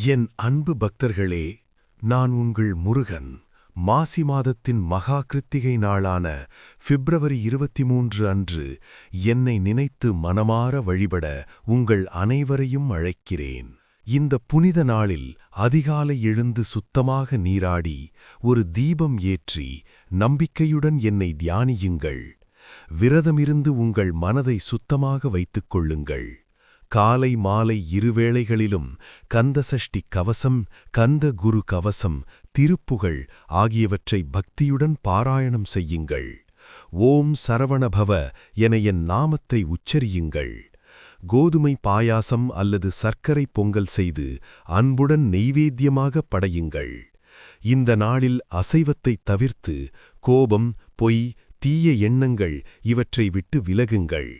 என் அன்பு பக்தர்களே, நான் உங்கள் முருகன். மாசி மாதத்தின் மகா கிருத்திகை நாளான பிப்ரவரி 23 அன்று என்னை நினைத்து மனமார வழிபட உங்கள் அனைவரையும் அழைக்கிறேன். இந்த புனித நாளில் அதிகாலை எழுந்து சுத்தமாக நீராடி ஒரு தீபம் ஏற்றி நம்பிக்கையுடன் என்னை தியானியுங்கள். விரதமிருந்து உங்கள் மனதை சுத்தமாக வைத்துக் கொள்ளுங்கள். காலை மாலை இருவேளைகளிலும் கந்தசஷ்டி கவசம், கந்த குரு கவசம், திருப்புகழ் ஆகியவற்றை பக்தியுடன் பாராயணம் செய்யுங்கள். ஓம் சரவணபவ என என் நாமத்தை உச்சரியுங்கள். கோதுமை பாயாசம் அல்லது சர்க்கரை பொங்கல் செய்து அன்புடன் நெய்வேத்தியமாக படையுங்கள். இந்த நாளில் அசைவத்தை தவிர்த்து கோபம், பொய், தீய எண்ணங்கள் இவற்றை விட்டு விலகுங்கள்.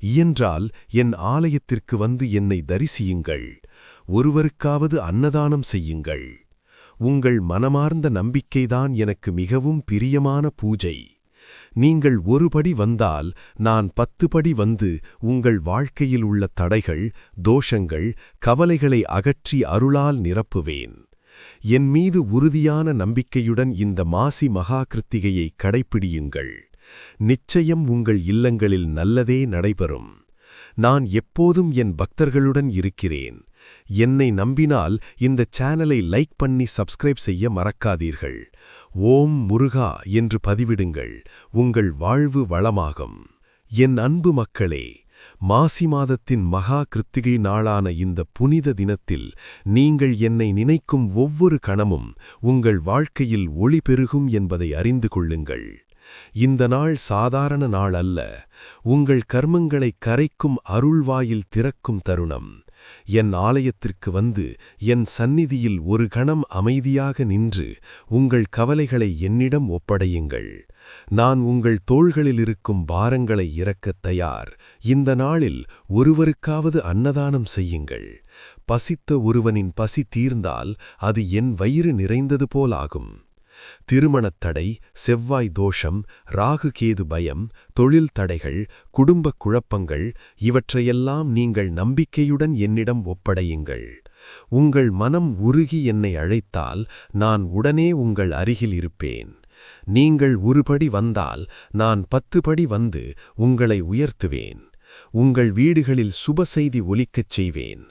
இயன்றால் என் ஆலயத்திற்கு வந்து என்னை தரிசியுங்கள். ஒருவருக்காவது அன்னதானம் செய்யுங்கள். உங்கள் மனமார்ந்த நம்பிக்கைதான் எனக்கு மிகவும் பிரியமான பூஜை. நீங்கள் ஒருபடி வந்தால் நான் 10 படி வந்து உங்கள் வாழ்க்கையில் உள்ள தடைகள், தோஷங்கள், கவலைகளை அகற்றி அருளால் நிரப்புவேன். என் மீது உறுதியான நம்பிக்கையுடன் இந்த மாசி மகா கிருத்திகையை கடைப்பிடியுங்கள். நிச்சயம் உங்கள் இல்லங்களில் நல்லதே நடைபெறும். நான் எப்போதும் என் பக்தர்களுடன் இருக்கிறேன். என்னை நம்பினால் இந்த சேனலை லைக் பண்ணி சப்ஸ்கிரைப் செய்ய மறக்காதீர்கள். ஓம் முருகா என்று பதிவிடுங்கள். உங்கள் வாழ்வு வளமாகும். என் அன்பு மக்களே, மாசி மாதத்தின் மகா கிருத்திகை நாளான இந்த புனித தினத்தில் நீங்கள் என்னை நினைக்கும் ஒவ்வொரு கணமும் உங்கள் வாழ்க்கையில் ஒளி பெருகும் என்பதை அறிந்து கொள்ளுங்கள். இந்த நாள் சாதாரண நாள் அல்ல. உங்கள் கர்மங்களை கரைக்கும் அருள்வாயில் திறக்கும் தருணம். என் ஆலயத்திற்கு வந்து என் சந்நிதியில் ஒரு கணம் அமைதியாக நின்று உங்கள் கவலைகளை என்னிடம் ஒப்படையுங்கள். நான் உங்கள் தோள்களில் இருக்கும் பாரங்களை இறக்கத் தயார். இந்த நாளில் ஒருவருக்காவது அன்னதானம் செய்யுங்கள். பசித்த ஒருவனின் பசி தீர்ந்தால் அது என் வயிறு நிறைந்தது போலாகும். திருமணத் தடை, செவ்வாய் தோஷம், ராகு கேது பயம், தொழில் தடைகள், குடும்பக் குழப்பங்கள் இவற்றையெல்லாம் நீங்கள் நம்பிக்கையுடன் என்னிடம் ஒப்படையுங்கள். உங்கள் மனம் உருகி என்னை அழைத்தால் நான் உடனே உங்கள் அருகில் இருப்பேன். நீங்கள் ஒருபடி வந்தால் நான் 10 படி வந்து உங்களை உயர்த்துவேன். உங்கள் வீடுகளில் சுப செய்தி ஒலிக்கச் செய்வேன்.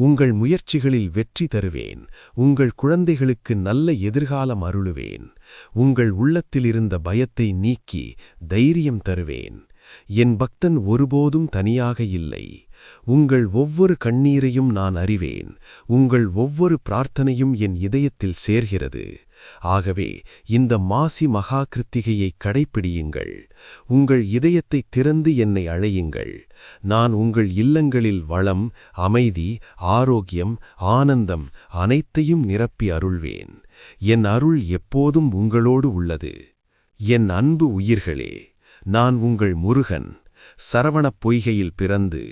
உங்கள் முயற்சிகளில் வெற்றி தருவேன். உங்கள் குழந்தைகளுக்கு நல்ல எதிர்காலம் அருளுவேன். உங்கள் உள்ளத்திலிருந்த பயத்தை நீக்கி தைரியம் தருவேன். என் பக்தன் ஒருபோதும் தனியாக இல்லை. உங்கள் ஒவ்வொரு கண்ணீரையும் நான் அறிவேன். உங்கள் ஒவ்வொரு பிரார்த்தனையும் என் இதயத்தில் சேர்கிறது. ஆகவே இந்த மாசி மகா கிருத்திகையை கடைப்பிடியுங்கள். உங்கள் இதயத்தை திறந்து என்னை அழையுங்கள். நான் உங்கள் இல்லங்களில் வளம், அமைதி, ஆரோக்கியம், ஆனந்தம் அனைத்தையும் நிரப்பி அருள்வேன். என் அருள் எப்போதும் உங்களோடு உள்ளது. என் அன்பு உயிர்களே, நான் உங்கள் முருகன். சரவணப் பொய்கையில் பிறந்து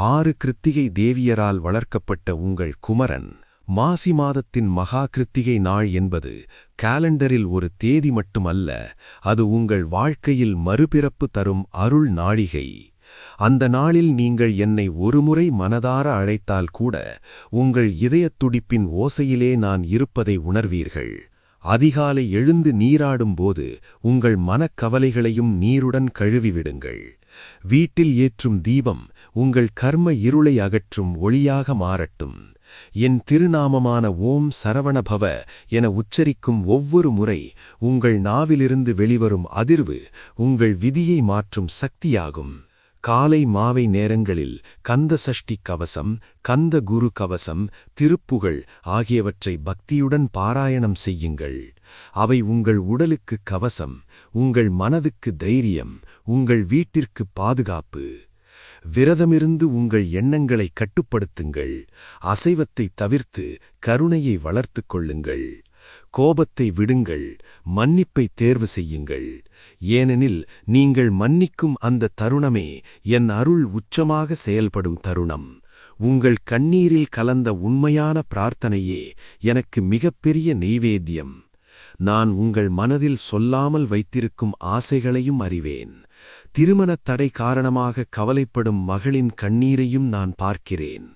6 கிருத்திகை தேவியரால் வளர்க்கப்பட்ட உங்கள் குமரன். மாசி மாதத்தின் மகா கிருத்திகை நாள் என்பது காலண்டரில் ஒரு தேதி மட்டுமல்ல, அது உங்கள் வாழ்க்கையில் மறுபிறப்பு தரும் அருள் நாழிகை. அந்த நாளில் நீங்கள் என்னை ஒருமுறை மனதார அழைத்தால் கூட உங்கள் இதயத் துடிப்பின் ஓசையிலே நான் இருப்பதை உணர்வீர்கள். அதிகாலை எழுந்து நீராடும்போது உங்கள் மனக்கவலைகளையும் நீருடன் கழுவிவிடுங்கள். வீட்டில் ஏற்றும் தீபம் உங்கள் கர்ம இருளை அகற்றும் ஒளியாக மாறட்டும். என் திருநாமமான ஓம் சரவணபவ என உச்சரிக்கும் ஒவ்வொரு முறை உங்கள் நாவிலிருந்து வெளிவரும் அதிர்வு உங்கள் விதியை மாற்றும் சக்தியாகும். காலை மாவை நேரங்களில் கந்த சஷ்டி கவசம், கந்த குரு கவசம், திருப்புகழ் ஆகியவற்றை பக்தியுடன் பாராயணம் செய்யுங்கள். அவை உங்கள் உடலுக்கு கவசம், உங்கள் மனதுக்கு தைரியம், உங்கள் வீட்டிற்கு பாதுகாப்பு. விரதமிருந்து உங்கள் எண்ணங்களை கட்டுப்படுத்துங்கள். அசைவத்தை தவிர்த்து கருணையை வளர்த்து கொள்ளுங்கள். கோபத்தை விடுங்கள். மன்னிப்பை தேர்வு செய்யுங்கள். ஏனெனில் நீங்கள் மன்னிக்கும் அந்த தருணமே என் அருள் உச்சமாக செயல்படும் தருணம். உங்கள் கண்ணீரில் கலந்த உண்மையான பிரார்த்தனையே எனக்கு மிகப்பெரிய நெய்வேத்தியம். நான் உங்கள் மனதில் சொல்லாமல் வைத்திருக்கும் ஆசைகளையும் அறிவேன். திருமணத் தடை காரணமாக கவலைப்படும் மகளின் கண்ணீரையும் நான் பார்க்கிறேன்.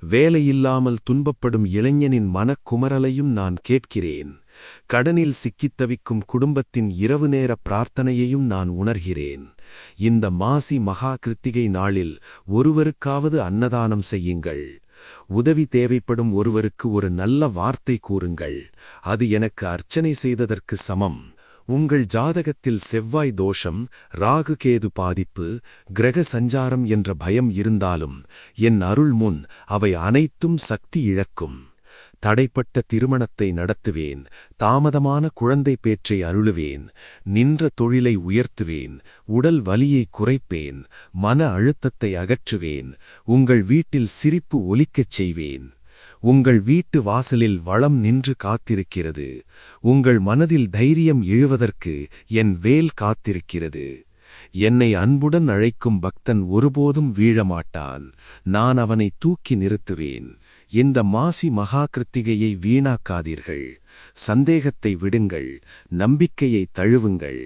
வேலையில்லாமல் துன்பப்படும் இளைஞனின் மனக்குமரலையும் நான் கேட்கிறேன். கடனில் சிக்கித் தவிக்கும் குடும்பத்தின் இரவு நேர பிரார்த்தனையையும் நான் உணர்கிறேன். இந்த மாசி மகா கிருத்திகை நாளில் ஒருவருக்காவது அன்னதானம் செய்யுங்கள். உதவி தேவைப்படும் ஒருவருக்கு ஒரு நல்ல வார்த்தை கூறுங்கள். அது எனக்கு அர்ச்சனை செய்ததற்கு சமம். உங்கள் ஜாதகத்தில் செவ்வாய் தோஷம், ராகு கேது பாதிப்பு, கிரக சஞ்சாரம் என்ற பயம் இருந்தாலும் என் அருள் முன் அவை அனைத்தும் சக்தி இழக்கும். தடைப்பட்ட திருமணத்தை நடத்துவேன். தாமதமான குழந்தை பேற்றை அருளுவேன். நின்ற தொழிலை உயர்த்துவேன். உடல் வலியை குறைப்பேன். மன அழுத்தத்தை அகற்றுவேன். உங்கள் வீட்டில் சிரிப்பு ஒலிக்கச் செய்வேன். உங்கள் வீட்டு வாசலில் வளம் நின்று காத்திருக்கிறது. உங்கள் மனதில் தைரியம் எழுவதற்கு என் வேல் காத்திருக்கிறது. என்னை அன்புடன் அழைக்கும் பக்தன் ஒருபோதும் வீழமாட்டான். நான் அவனை தூக்கி நிறுத்துவேன். இந்த மாசி மகா கிருத்திகையை வீணாக்காதீர்கள். சந்தேகத்தை விடுங்கள். நம்பிக்கையை தழுவுங்கள்.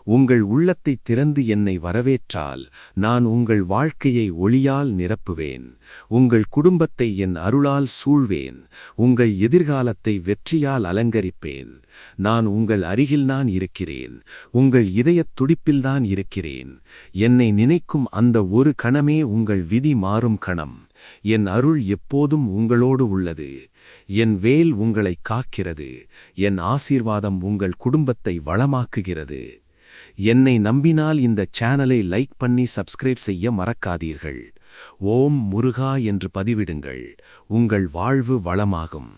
உங்கள் உள்ளத்தை திறந்து என்னை வரவேற்றால் நான் உங்கள் வாழ்க்கையை ஒளியால் நிரப்புவேன். உங்கள் குடும்பத்தை என் அருளால் சூழ்வேன். உங்கள் எதிர்காலத்தை வெற்றியால் அலங்கரிப்பேன். நான் உங்கள் அருகில்தான் இருக்கிறேன். உங்கள் இதயத் துடிப்பில்தான் இருக்கிறேன். என்னை நினைக்கும் அந்த ஒரு கணமே உங்கள் விதி மாறும் கணம். என் அருள் எப்போதும் உங்களோடு உள்ளது. என் வேல் உங்களை காக்கிறது. என் ஆசீர்வாதம் உங்கள் குடும்பத்தை வளமாக்குகிறது. என்னை நம்பினால் இந்த சேனலை லைக் பண்ணி சப்ஸ்கிரைப் செய்ய மறக்காதீர்கள். ஓம் முருகா என்று பதிவிடுங்கள். உங்கள் வாழ்வு வளமாகும்.